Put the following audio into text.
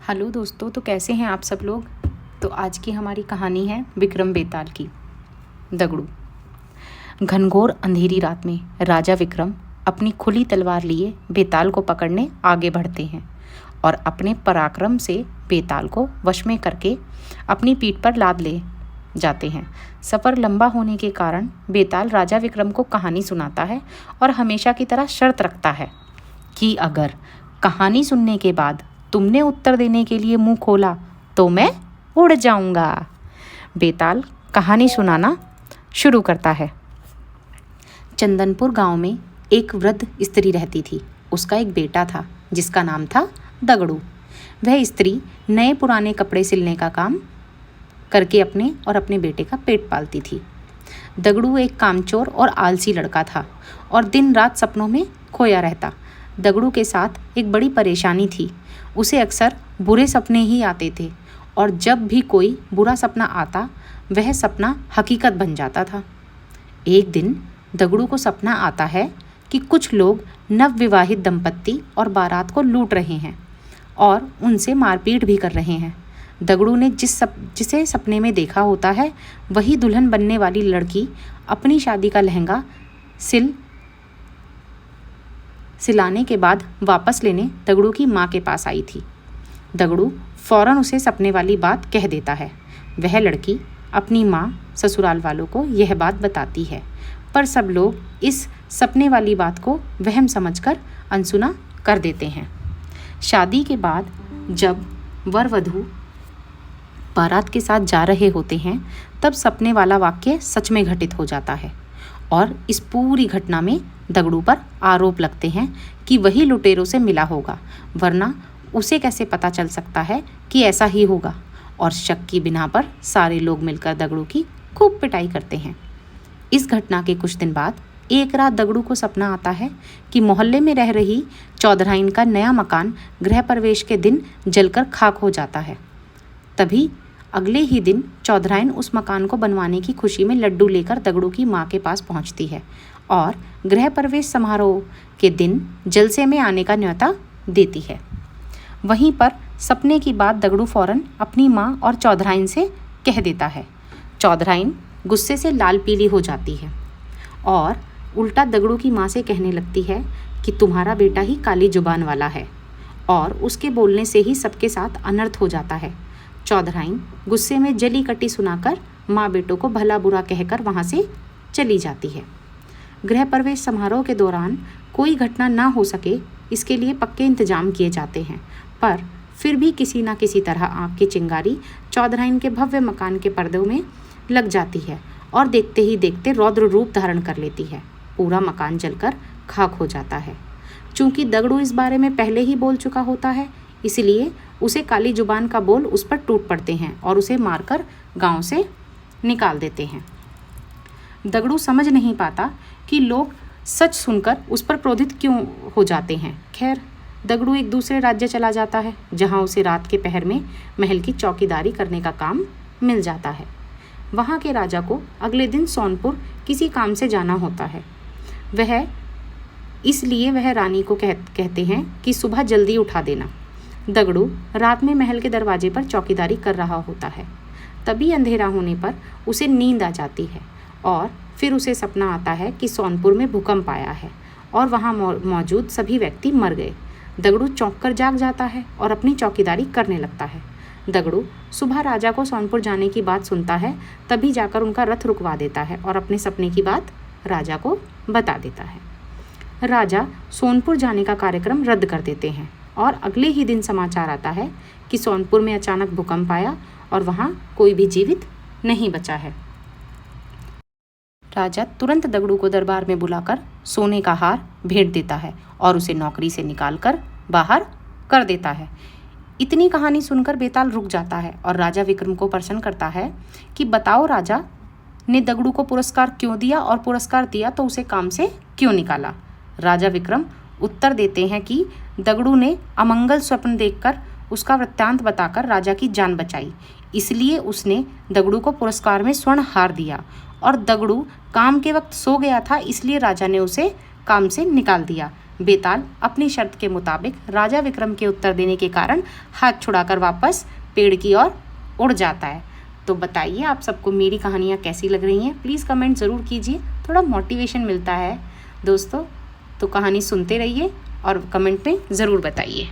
Hello दोस्तों, तो कैसे हैं आप सब लोग। तो आज की हमारी कहानी है विक्रम बेताल की, दगड़ू। घनघोर अंधेरी रात में राजा विक्रम अपनी खुली तलवार लिए बेताल को पकड़ने आगे बढ़ते हैं और अपने पराक्रम से बेताल को वश में करके अपनी पीठ पर लाद ले जाते हैं। सफ़र लंबा होने के कारण बेताल राजा विक्रम को कहानी सुनाता है और हमेशा की तरह शर्त रखता है कि अगर कहानी सुनने के बाद तुमने उत्तर देने के लिए मुंह खोला तो मैं उड़ जाऊंगा। बेताल कहानी सुनाना शुरू करता है। चंदनपुर गांव में एक वृद्ध स्त्री रहती थी। उसका एक बेटा था जिसका नाम था दगड़ू। वह स्त्री नए पुराने कपड़े सिलने का काम करके अपने और अपने बेटे का पेट पालती थी। दगड़ू एक कामचोर और आलसी लड़का था और दिन रात सपनों में खोया रहता। दगड़ू के साथ एक बड़ी परेशानी थी। उसे अक्सर बुरे सपने ही आते थे और जब भी कोई बुरा सपना आता वह सपना हकीकत बन जाता था। एक दिन दगड़ू को सपना आता है कि कुछ लोग नवविवाहित दंपत्ति और बारात को लूट रहे हैं और उनसे मारपीट भी कर रहे हैं। दगड़ू ने जिसे सपने में देखा होता है वही दुल्हन बनने वाली लड़की अपनी शादी का लहंगा सिलाने के बाद वापस लेने दगड़ू की माँ के पास आई थी। दगड़ू फौरन उसे सपने वाली बात कह देता है। वह लड़की अपनी माँ ससुराल वालों को यह बात बताती है, पर सब लोग इस सपने वाली बात को वहम समझकर अनसुना कर देते हैं। शादी के बाद जब वर वधू बारात के साथ जा रहे होते हैं तब सपने वाला वाक्य सच में घटित हो जाता है और इस पूरी घटना में दगड़ू पर आरोप लगते हैं कि वही लुटेरों से मिला होगा, वरना उसे कैसे पता चल सकता है कि ऐसा ही होगा। और शक की बिना पर सारे लोग मिलकर दगड़ू की खूब पिटाई करते हैं। इस घटना के कुछ दिन बाद एक रात दगड़ू को सपना आता है कि मोहल्ले में रह रही चौधराइन का नया मकान गृह प्रवेश के दिन जलकर खाक हो जाता है। तभी अगले ही दिन चौधराइन उस मकान को बनवाने की खुशी में लड्डू लेकर दगड़ू की माँ के पास पहुँचती है और गृह प्रवेश समारोह के दिन जलसे में आने का न्योता देती है। वहीं पर सपने की बात दगड़ू फौरन अपनी माँ और चौधराइन से कह देता है। चौधराइन गुस्से से लाल पीली हो जाती है और उल्टा दगड़ू की माँ से कहने लगती है कि तुम्हारा बेटा ही काली जुबान वाला है और उसके बोलने से ही सबके साथ अनर्थ हो जाता है। चौधराइन गुस्से में जली कटी सुनाकर माँ बेटों को भला बुरा कहकर वहाँ से चली जाती है। गृह प्रवेश समारोह के दौरान कोई घटना ना हो सके इसके लिए पक्के इंतजाम किए जाते हैं, पर फिर भी किसी न किसी तरह आग की चिंगारी चौधराइन के भव्य मकान के पर्दों में लग जाती है और देखते ही देखते रौद्र रूप धारण कर लेती है। पूरा मकान जलकर खाक हो जाता है। चूँकि दगड़ू इस बारे में पहले ही बोल चुका होता है, इसलिए उसे काली जुबान का बोल उस पर टूट पड़ते हैं और उसे मारकर गांव से निकाल देते हैं। दगड़ू समझ नहीं पाता कि लोग सच सुनकर उस पर क्रोधित क्यों हो जाते हैं। खैर, दगड़ू एक दूसरे राज्य चला जाता है जहां उसे रात के पहर में महल की चौकीदारी करने का काम मिल जाता है। वहां के राजा को अगले दिन सोनपुर किसी काम से जाना होता है। इसलिए वह रानी को कहते हैं कि सुबह जल्दी उठा देना। दगड़ू रात में महल के दरवाजे पर चौकीदारी कर रहा होता है। तभी अंधेरा होने पर उसे नींद आ जाती है और फिर उसे सपना आता है कि सोनपुर में भूकंप आया है और वहाँ मौजूद सभी व्यक्ति मर गए। दगड़ू चौंक कर जाग जाता है और अपनी चौकीदारी करने लगता है। दगड़ू सुबह राजा को सोनपुर जाने की बात सुनता है, तभी जाकर उनका रथ रुकवा देता है और अपने सपने की बात राजा को बता देता है। राजा सोनपुर जाने का कार्यक्रम रद्द कर देते हैं और अगले ही दिन समाचार आता है कि सोनपुर में अचानक भूकंप आया और वहाँ कोई भी जीवित नहीं बचा है। राजा तुरंत दगड़ू को दरबार में बुलाकर सोने का हार भेंट देता है और उसे नौकरी से निकालकर बाहर कर देता है। इतनी कहानी सुनकर बेताल रुक जाता है और राजा विक्रम को प्रश्न करता है कि बताओ, राजा ने दगड़ू को पुरस्कार क्यों दिया और पुरस्कार दिया तो उसे काम से क्यों निकाला। राजा विक्रम उत्तर देते हैं कि दगड़ू ने अमंगल स्वप्न देखकर उसका वृत्तांत बताकर राजा की जान बचाई, इसलिए उसने दगड़ू को पुरस्कार में स्वर्ण हार दिया और दगड़ू काम के वक्त सो गया था, इसलिए राजा ने उसे काम से निकाल दिया। बेताल अपनी शर्त के मुताबिक राजा विक्रम के उत्तर देने के कारण हाथ छुड़ाकर वापस पेड़ की ओर उड़ जाता है। तो बताइए आप सबको मेरी कहानियाँ कैसी लग रही हैं, प्लीज़ कमेंट ज़रूर कीजिए, थोड़ा मोटिवेशन मिलता है दोस्तों। तो कहानी सुनते रहिए और कमेंट में ज़रूर बताइए।